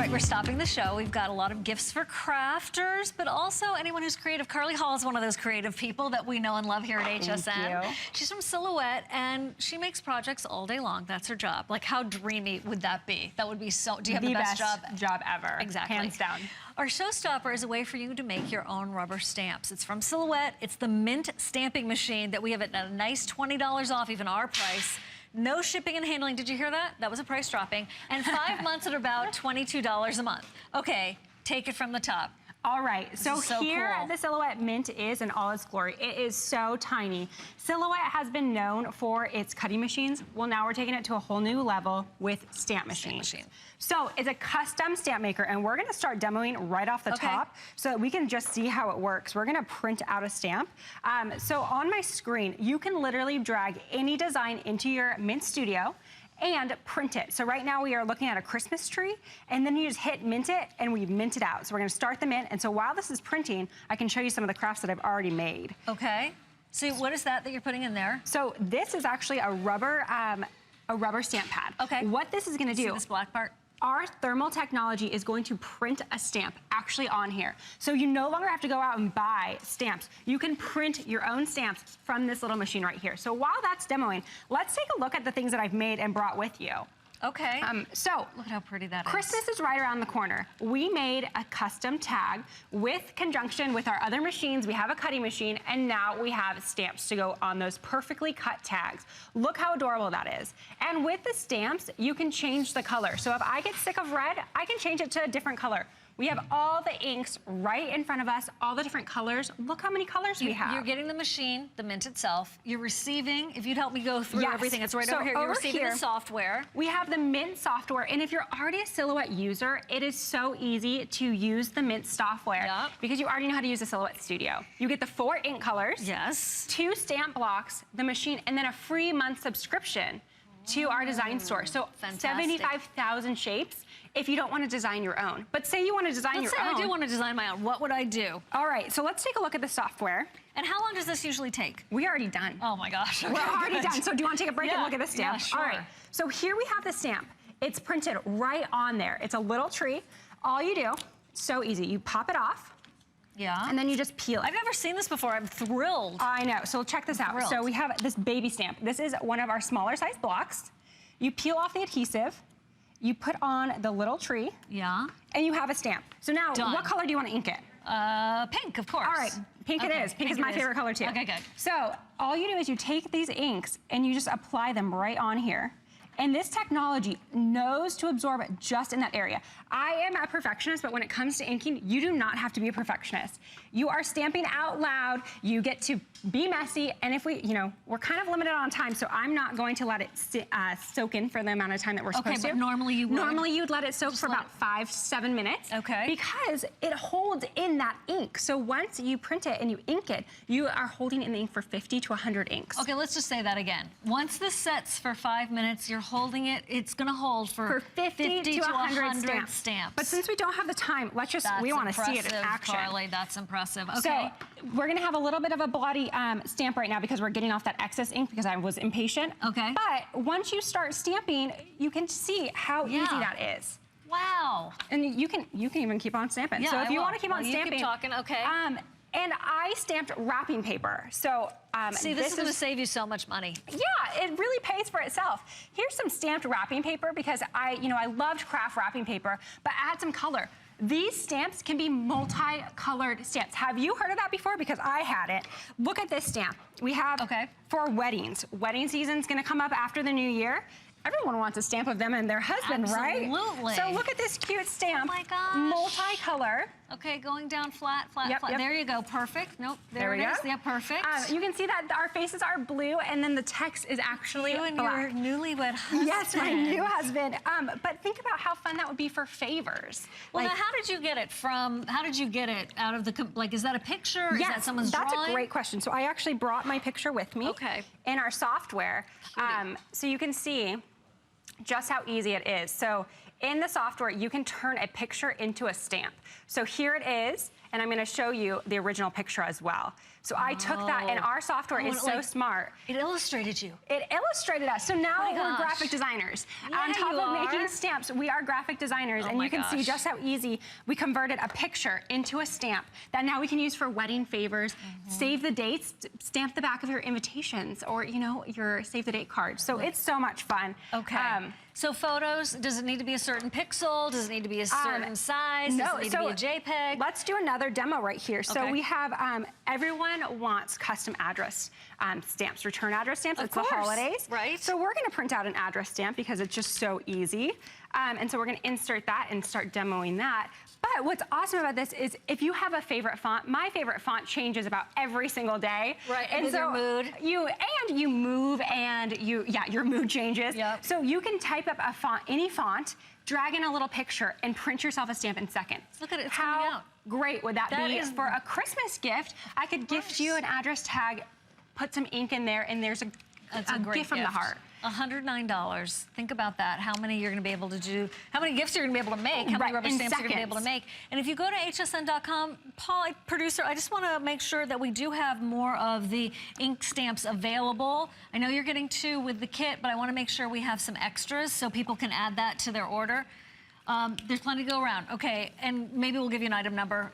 right, we're stopping the show. We've got a lot of gifts for crafters, but also anyone who's creative. Carly Hall is one of those creative people that we know and love here at HSN. Thank you. She's from Silhouette, and she makes projects all day long. That's her job. Like, how dreamy would that be? That would be so... Do you have the best job ever. Exactly. Hands down. Our showstopper is a way for you to make your own rubber stamps. It's from Silhouette. It's the Mint stamping machine that we have at a nice $20 off, even our price. No shipping and handling. Did you hear that? That was a price dropping. And 5 months at about $22 a month. Okay, take it from the top. All right, so here cool. the Silhouette Mint is in all its glory. It is so tiny. Silhouette has been known for its cutting machines. Well, now we're taking it to a whole new level with stamp machines. So it's a custom stamp maker, and we're gonna start demoing right off the top so that we can just see how it works. We're gonna print out a stamp. So on my screen, you can literally drag any design into your Mint Studio and print it. So right now we are looking at a Christmas tree, and then you just hit mint it and we mint it out. So we're gonna start the mint, and so while this is printing, I can show you some of the crafts that I've already made. Okay, so what is that you're putting in there? So this is actually a rubber stamp pad. Okay. What this is gonna do, see this black part? our thermal technology is going to print a stamp actually on here. So you no longer have to go out and buy stamps. You can print your own stamps from this little machine right here. So while that's demoing, let's take a look at the things that I've made and brought with you. Okay. So look at how pretty that is. Christmas is right around the corner. We made a custom tag with conjunction with our other machines. We have a cutting machine, and now we have stamps to go on those perfectly cut tags. Look how adorable that is. And with the stamps, you can change the color. So if I get sick of red, I can change it to a different color. We have all the inks right in front of us, all the different colors. Look how many colors we have. You're getting the machine, the Mint itself. You're receiving, if you'd help me go through everything, it's right over here. You're receiving the software. We have the Mint software, and if you're already a Silhouette user, it is so easy to use the Mint software because you already know how to use the Silhouette Studio. You get the 4 ink colors, 2 stamp blocks, the machine, and then a free month subscription to our design store. So 75,000 shapes if you don't want to design your own. But say you want to design your own. Let's say I do want to design my own. What would I do? All right, so let's take a look at the software. And how long does this usually take? We're already done. Oh my gosh. Okay, we're already done. So do you want to take a break and look at the stamp? Yeah, sure. All right, so here we have the stamp. It's printed right on there. It's a little tree. All you do, so easy, you pop it off. Yeah. And then you just peel it. I've never seen this before. I'm thrilled. I know. So check this out. So we have this baby stamp. This is one of our smaller size blocks. You peel off the adhesive. You put on the little tree. Yeah. And you have a stamp. So now, what color do you want to ink it? Pink, of course. All right, pink it is. Pink is my favorite color too. Okay, good. So all you do is you take these inks and you just apply them right on here. And this technology knows to absorb it just in that area. I am a perfectionist, but when it comes to inking, you do not have to be a perfectionist. You are stamping out loud, you get to be messy, and if we, we're kind of limited on time, so I'm not going to let it soak in for the amount of time that we're supposed to. Okay, but normally you would? Normally you'd let it soak for about 5 to 7 minutes. Okay. Because it holds in that ink. So once you print it and you ink it, you are holding in the ink for 50 to 100 inks. Okay, let's just say that again. Once this sets for 5 minutes, you're holding it, it's gonna hold for 50 to 100 stamps. But since we don't have the time, we want to see it in action. Carly, that's impressive. Okay. So we're gonna have a little bit of a bloody stamp right now because we're getting off that excess ink because I was impatient. Okay. But once you start stamping, you can see how easy that is. Wow. And you can even keep on stamping. Yeah, so if you want to keep on stamping, you keep talking. Okay. And I stamped wrapping paper. So see, this is going to save you so much money. Yeah, it really pays for itself. Here's some stamped wrapping paper because I loved craft wrapping paper, but add some color. These stamps can be multi-colored stamps. Have you heard of that before? Because I had it. Look at this stamp. We have for weddings. Wedding season's gonna come up after the new year. Everyone wants a stamp of them and their husband, right? Absolutely. So look at this cute stamp. Oh my gosh. Multi-color. Okay, going down flat, flat, flat. There you go, perfect. Nope, there it is. Yeah, perfect. You can see that our faces are blue and then the text is actually black. Your newlywed husband. Yes, my new husband. But think about how fun that would be for favors. Well, now how did you get it out of the, is that a picture? Yes, is that someone's drawing? That's a great question. So I actually brought my picture with me in our software. So you can see just how easy it is. So in the software, you can turn a picture into a stamp. So here it is, and I'm gonna show you the original picture as well. So I took that, and our software is so smart. It illustrated you. It illustrated us. So now we're graphic designers. Yeah, On top of making stamps, we are graphic designers, and you can see just how easy we converted a picture into a stamp that now we can use for wedding favors, save the dates, stamp the back of your invitations, or your save the date cards. So it's so much fun. Okay. So photos, does it need to be a certain pixel? Does it need to be a certain size? No, does it need to be a JPEG? Let's do another demo right here. So we have, everyone wants custom address stamps, return address stamps. It's the holidays. Right. So we're gonna print out an address stamp because it's just so easy. And so we're gonna insert that and start demoing that. But what's awesome about this is if you have a favorite font, my favorite font changes about every single day. Right, and so your mood. You move and your mood changes. Yep. So you can type up a font, any font, drag in a little picture, and print yourself a stamp in seconds. Look at it, it's coming out. How great would that be for a Christmas gift? I could gift you an address tag, put some ink in there, and there's a gift from the heart. $109. Think about that. How many you're going to be able to do? How many gifts you're going to be able to make? How many rubber stamps you're going to be able to make? And if you go to hsn.com, Paul, producer, I just want to make sure that we do have more of the ink stamps available. I know you're getting 2 with the kit, but I want to make sure we have some extras so people can add that to their order. There's plenty to go around. Okay, and maybe we'll give you an item number.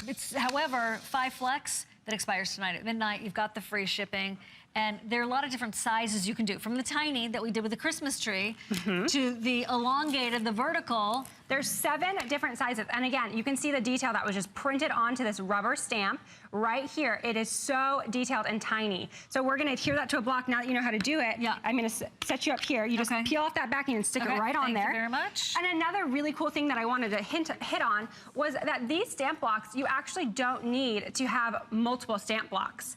It's, however, 5 Flex that expires tonight at midnight. You've got the free shipping. And there are a lot of different sizes you can do, from the tiny that we did with the Christmas tree to the elongated, the vertical. There's 7 different sizes. And again, you can see the detail that was just printed onto this rubber stamp right here. It is so detailed and tiny. So we're gonna adhere that to a block now that you know how to do it. Yeah. I'm gonna set you up here. You just peel off that backing and stick it right on there. Thank you very much. And another really cool thing that I wanted to hit on was that these stamp blocks, you actually don't need to have multiple stamp blocks.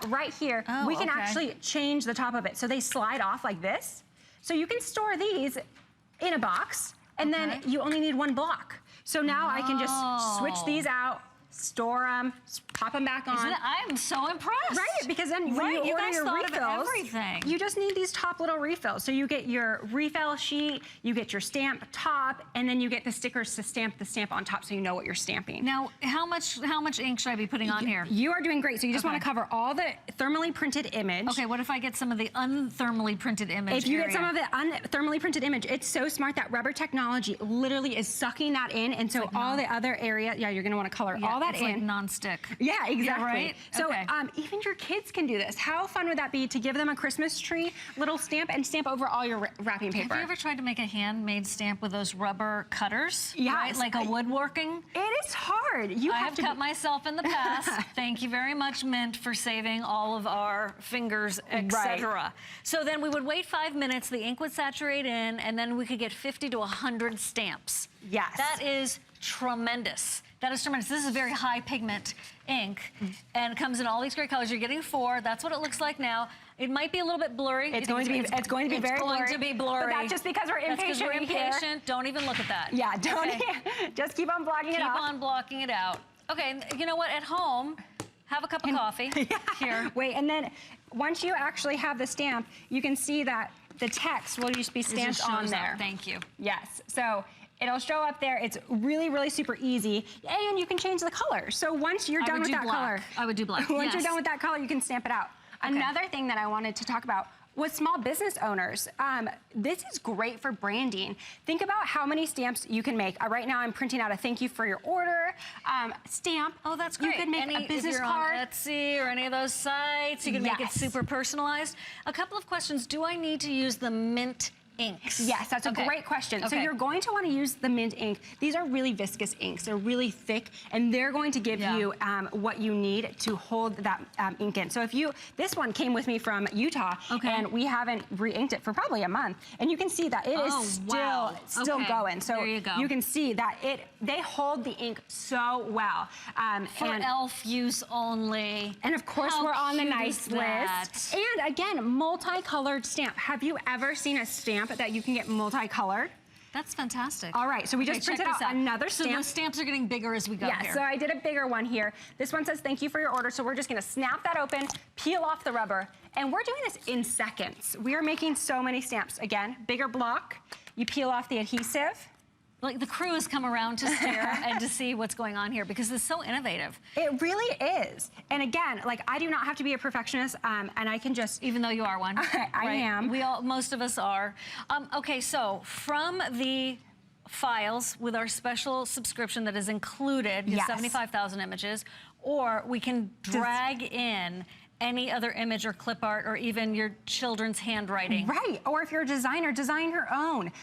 Right here, we can actually change the top of it. So they slide off like this. So you can store these in a box, and then you only need 1 block. So now I can just switch these out, store them, pop them back on. I'm so impressed. Right, because then when you order your refills, you just need these top little refills. So you get your refill sheet, you get your stamp top, and then you get the stickers to stamp the stamp on top so you know what you're stamping. Now, how much ink should I be putting on here? You are doing great. So you just want to cover all the thermally printed image. Okay, what if I get some of the unthermally printed image? If you get some of the unthermally printed image, it's so smart that rubber technology literally is sucking that in, and so all the other area, you're going to want to color all that it's in. Like non-stick. Yeah, exactly. Yeah, right? So even your kids can do this. How fun would that be to give them a Christmas tree little stamp and stamp over all your wrapping paper? Have you ever tried to make a handmade stamp with those rubber cutters? Yeah. Right? Like a woodworking? It is hard. I have cut myself in the past. Thank you very much, Mint, for saving all of our fingers, etc. So then we would wait 5 minutes, the ink would saturate in, and then we could get 50 to 100 stamps. Yes. That is tremendous. That is tremendous. This is a very high pigment ink, and it comes in all these great colors. You're getting 4. That's what it looks like now. It might be a little bit blurry. It's going to be very blurry. It's going to be blurry. But that's just because we're impatient. Don't even look at that. Yeah, don't. Just keep on blocking it out. Keep on blocking it out. Okay, you know what? At home, have a cup of coffee. Here. Wait, and then once you actually have the stamp, you can see that the text will just be stamped on there. Thank you. Yes. So it'll show up there. It's really, really super easy. And you can change the color. So once you're done with that color. I would do black. Once you're done with that color, you can stamp it out. Okay. Another thing that I wanted to talk about was small business owners. This is great for branding. Think about how many stamps you can make. Right now I'm printing out a thank you for your order stamp. Oh, that's great. You could make a business if you're card. on Etsy or any of those sites, you can make it super personalized. A couple of questions. Do I need to use the Mint inks? Yes, that's a great question. So you're going to want to use the Mint ink. These are really viscous inks. They're really thick, and they're going to give you what you need to hold that ink in. So if this one came with me from Utah, and we haven't re-inked it for probably a month, and you can see that it is still going. So there you go. You can see that they hold the ink so well. For elf use only. And of course, we're on the nice list. And again, multicolored stamp. Have you ever seen a stamp that you can get multicolored? That's fantastic. All right, so we just printed out another stamp. So those stamps are getting bigger as we go here. So I did a bigger one here. This one says thank you for your order. So we're just gonna snap that open, peel off the rubber, and we're doing this in seconds. We are making so many stamps. Again, bigger block. You peel off the adhesive. like the crew has come around to stare and to see what's going on here because it's so innovative. It really is. And again, like I do not have to be a perfectionist, and I can just... Even though you are one. I am. Most of us are. Okay, so from the files with our special subscription that is included, Yes. 75,000 images, or we can drag in any other image or clip art or even your children's handwriting. Right, or if you're a designer, design your own.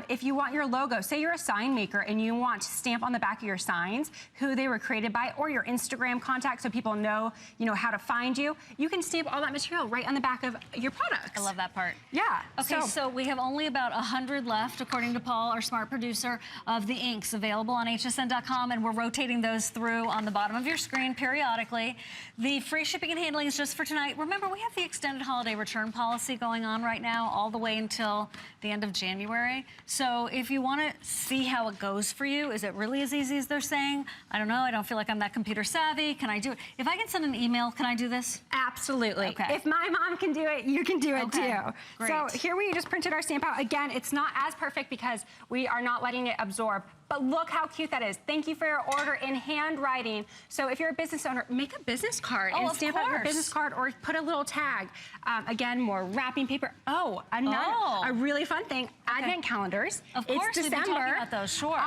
If you want your logo, say you're a sign maker and you want to stamp on the back of your signs who they were created by or your Instagram contact so people know, how to find you, you can stamp all that material right on the back of your products. I love that part. Yeah. Okay, so we have only about 100 left, according to Paul, our smart producer, of the inks available on hsn.com, and we're rotating those through on the bottom of your screen periodically. The free shipping and handling is just for tonight. Remember, we have the extended holiday return policy going on right now all the way until the end of January. So if you want to see how it goes for you, is it really as easy as they're saying? I don't know. I don't feel like I'm that computer savvy. Can I do it? If I can send an email, can I do this? Absolutely. Okay. If my mom can do it, you can do it too. Great. So here we just printed our stamp out. Again, it's not as perfect because we are not letting it absorb. But look how cute that is. Thank you for your order in handwriting. So if you're a business owner, make a business card and stamp out your business card or put a little tag. Again, more wrapping paper. A really fun thing, Advent calendars. Of course, it's December. we've been talking about those, sure.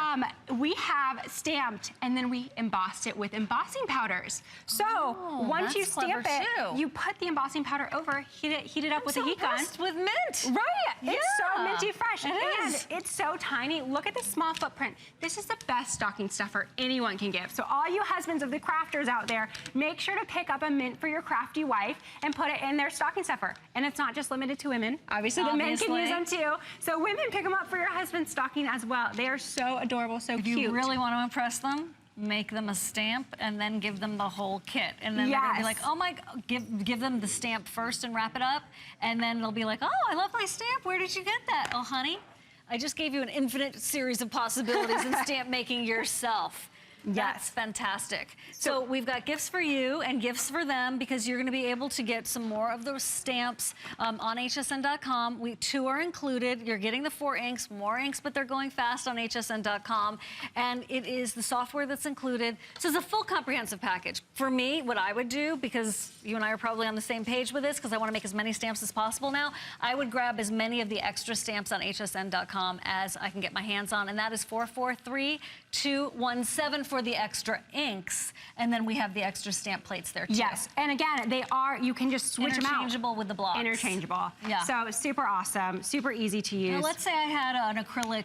We have stamped and then we embossed it with embossing powders. So once you stamp it, you put the embossing powder over, heat it up with a heat gun. With mint. Right, it's so minty fresh. It and is. It's so tiny. Look at the small footprint. This is the best stocking stuffer anyone can give. So all you husbands of the crafters out there, make sure to pick up a mint for your crafty wife and put it in their stocking stuffer. And it's not just limited to women. Obviously, the men can use them too. So women, pick them up for your husband's stocking as well. They are so adorable, so cute. If you really want to impress them, make them a stamp and then give them the whole kit. And then they're gonna be like, oh my, give them the stamp first and wrap it up. And then they'll be like, oh, I love my stamp. Where did you get that? Oh, honey, I just gave you an infinite series of possibilities in stamp making yourself. That's fantastic. So we've got gifts for you and gifts for them because you're going to be able to get some more of those stamps on hsn.com. 2 are included. You're getting the 4 inks, more inks, but they're going fast on hsn.com. And it is the software that's included. So it's a full comprehensive package. For me, what I would do, because you and I are probably on the same page with this, because I want to make as many stamps as possible now, I would grab as many of the extra stamps on hsn.com as I can get my hands on. And that is 443217 for the extra inks, and then we have the extra stamp plates there too. Yes, and again, you can just switch them out. Interchangeable with the blocks. Interchangeable. Yeah. So super awesome, super easy to use. Now, let's say I had an acrylic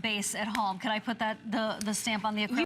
base at home. Could I put the stamp on the acrylic?